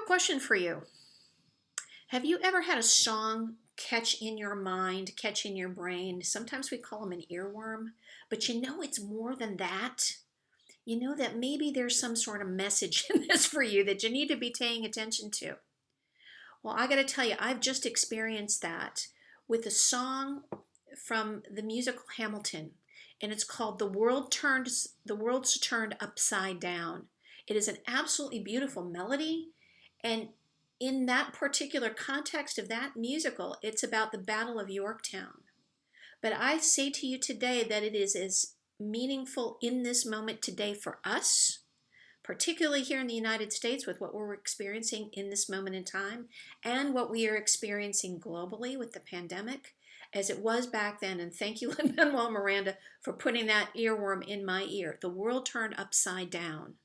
question for you. Have you ever had a song catch in your mind, catch in your brain? Sometimes we call them an earworm, but it's more than that. You know that maybe there's some sort of message in this for you that you need to be paying attention to. Well, I got to tell you, I've just experienced that with a song from the musical Hamilton, and it's called The World's Turned Upside Down. It is an absolutely beautiful melody, and in that particular context of that musical, it's about the Battle of Yorktown. But I say to you today that it is as meaningful in this moment today for us, particularly here in the United States with what we're experiencing in this moment in time and what we are experiencing globally with the pandemic, as it was back then. And thank you, Lin-Manuel Miranda, for putting that earworm in my ear. The world turned upside down.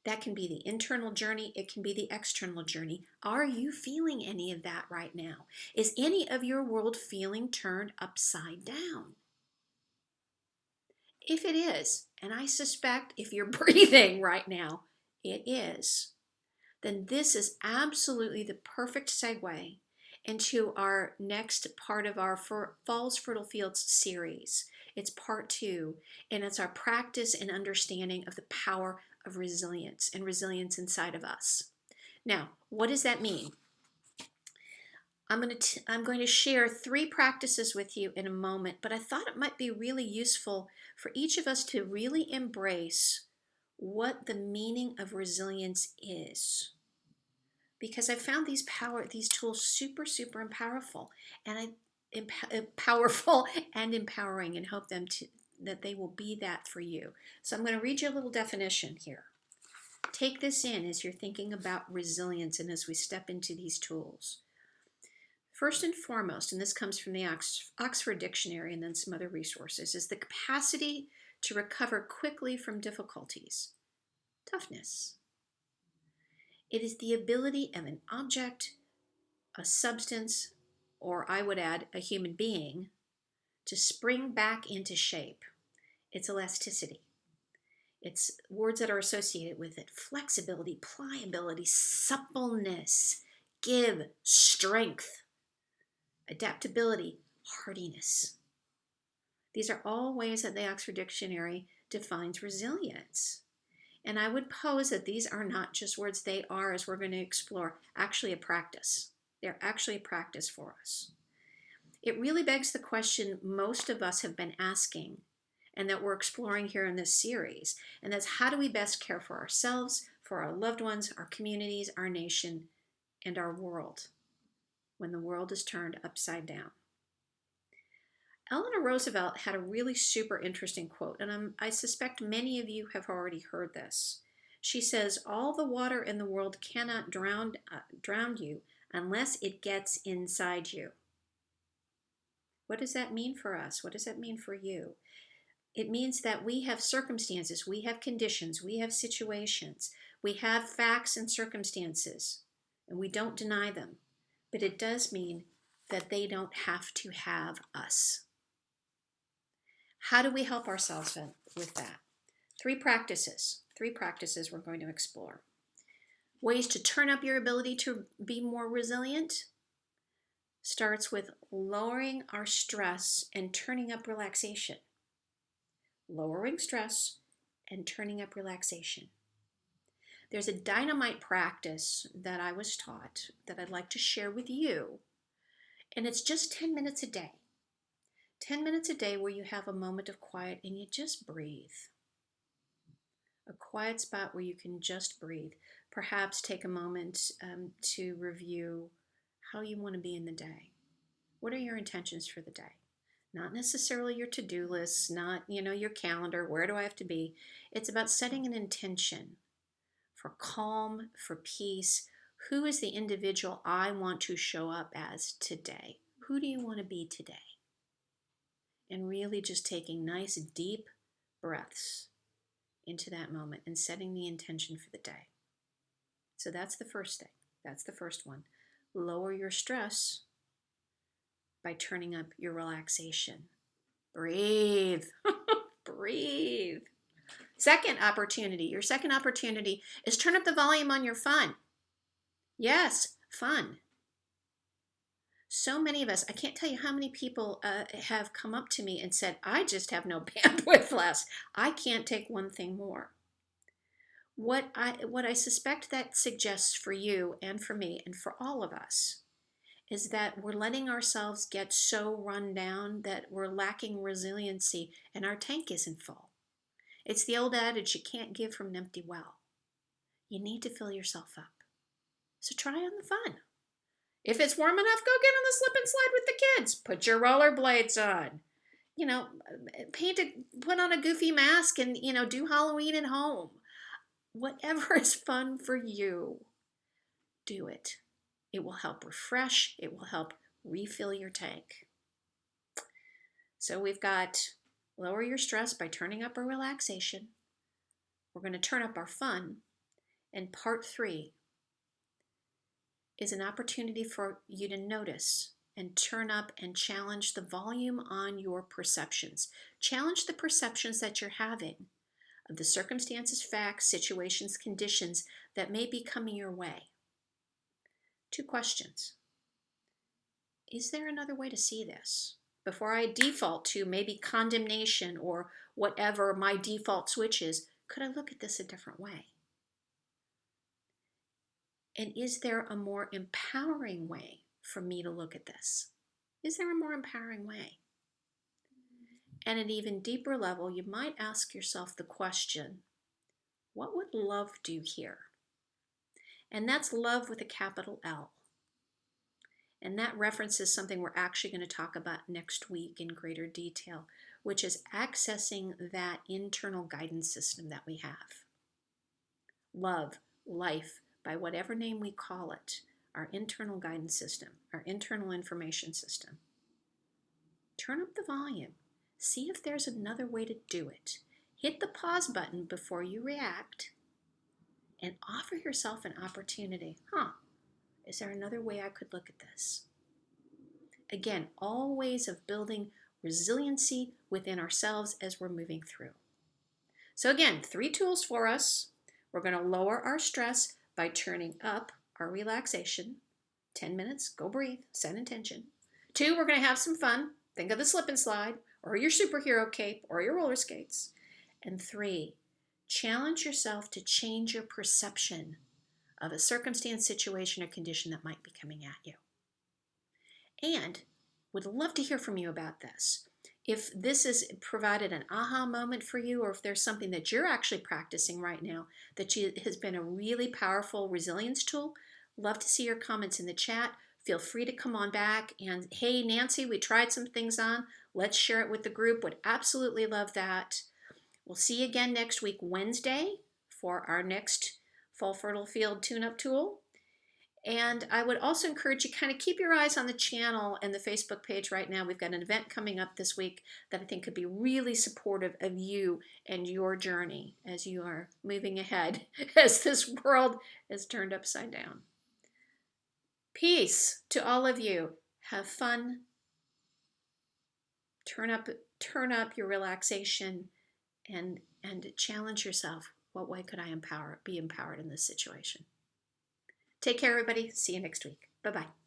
That can be the internal journey. It can be the external journey. Are you feeling any of that right now? Is any of your world feeling turned upside down? If it is, and I suspect if you're breathing right now, it is, then this is absolutely the perfect segue into our next part of our Falls Fertile Fields series. It's part 2, and it's our practice and understanding of the power of resilience and resilience inside of us. Now, what does that mean? I'm going to share 3 practices with you in a moment, but I thought it might be really useful for each of us to really embrace what the meaning of resilience is. Because I found these tools super powerful, and powerful and empowering, and hope that they will be that for you. So I'm going to read you a little definition here. Take this in as you're thinking about resilience and as we step into these tools. First and foremost, and this comes from the Oxford Dictionary and then some other resources, is the capacity to recover quickly from difficulties. Toughness. It is the ability of an object, a substance, or I would add a human being, to spring back into shape. It's elasticity. It's words that are associated with it. Flexibility, pliability, suppleness, give, strength, adaptability, hardiness. These are all ways that the Oxford Dictionary defines resilience. And I would pose that these are not just words, they are, as we're going to explore, actually a practice. They're actually a practice for us. It really begs the question most of us have been asking, and that we're exploring here in this series, and that's how do we best care for ourselves, for our loved ones, our communities, our nation, and our world when the world is turned upside down. Eleanor Roosevelt had a really super interesting quote, and I suspect many of you have already heard this. She says, "All the water in the world cannot drown you unless it gets inside you." What does that mean for us? What does that mean for you? It means that we have circumstances, we have conditions, we have situations, we have facts and circumstances, and we don't deny them. But it does mean that they don't have to have us. How do we help ourselves with that? 3 practices we're going to explore. Ways to turn up your ability to be more resilient starts with lowering our stress and turning up relaxation. Lowering stress and turning up relaxation. There's a dynamite practice that I was taught that I'd like to share with you, and it's just 10 minutes a day. 10 minutes a day where you have a moment of quiet and you just breathe. A quiet spot where you can just breathe. Perhaps take a moment to review how you want to be in the day. What are your intentions for the day? Not necessarily your to-do list, not your calendar, where do I have to be? It's about setting an intention for calm, for peace. Who is the individual I want to show up as today? Who do you want to be today? And really just taking nice deep breaths into that moment and setting the intention for the day. So that's the first thing. That's the first one. Lower your stress by turning up your relaxation. Breathe. Breathe. Your second opportunity is turn up the volume on your fun. Yes, fun. So many of us, I can't tell you how many people have come up to me and said, I just have no bandwidth left. I can't take one thing more. What I suspect that suggests for you and for me and for all of us is that we're letting ourselves get so run down that we're lacking resiliency and our tank isn't full. It's the old adage, you can't give from an empty well. You need to fill yourself up. So try on the fun. If it's warm enough, go get on the slip and slide with the kids. Put your rollerblades on. You know, put on a goofy mask and, do Halloween at home. Whatever is fun for you, do it. It will help refresh. It will help refill your tank. So we've got lower your stress by turning up our relaxation. We're going to turn up our fun. And part 3 is an opportunity for you to notice and turn up and challenge the volume on your perceptions. Challenge the perceptions that you're having of the circumstances, facts, situations, conditions that may be coming your way. 2 questions. Is there another way to see this? Before I default to maybe condemnation or whatever my default switch is, could I look at this a different way? And is there a more empowering way for me to look at this? Is there a more empowering way? And at an even deeper level, you might ask yourself the question, what would love do here? And that's love with a capital L. And that references something we're actually going to talk about next week in greater detail, which is accessing that internal guidance system that we have. Love, life, by whatever name we call it, our internal guidance system, our internal information system. Turn up the volume. See if there's another way to do it. Hit the pause button before you react and offer yourself an opportunity. Is there another way I could look at this? Again, all ways of building resiliency within ourselves as we're moving through. So again, 3 tools for us. We're going to lower our stress by turning up our relaxation. 10 minutes, go breathe, set intention. 2, we're going to have some fun. Think of the slip and slide, or your superhero cape, or your roller skates. And 3, challenge yourself to change your perception of a circumstance, situation, or condition that might be coming at you. And would love to hear from you about this. If this has provided an aha moment for you, or if there's something that you're actually practicing right now that has been a really powerful resilience tool, love to see your comments in the chat. Feel free to come on back and, hey, Nancy, we tried some things on. Let's share it with the group. Would absolutely love that. We'll see you again next week, Wednesday, for our next Fall Fertile Field tune-up tool. And I would also encourage you kind of keep your eyes on the channel and the Facebook page right now. We've got an event coming up this week that I think could be really supportive of you and your journey as you are moving ahead as this world is turned upside down. Peace to all of you. Have fun. Turn up your relaxation and challenge yourself. What way could I be empowered in this situation? Take care, everybody. See you next week. Bye-bye.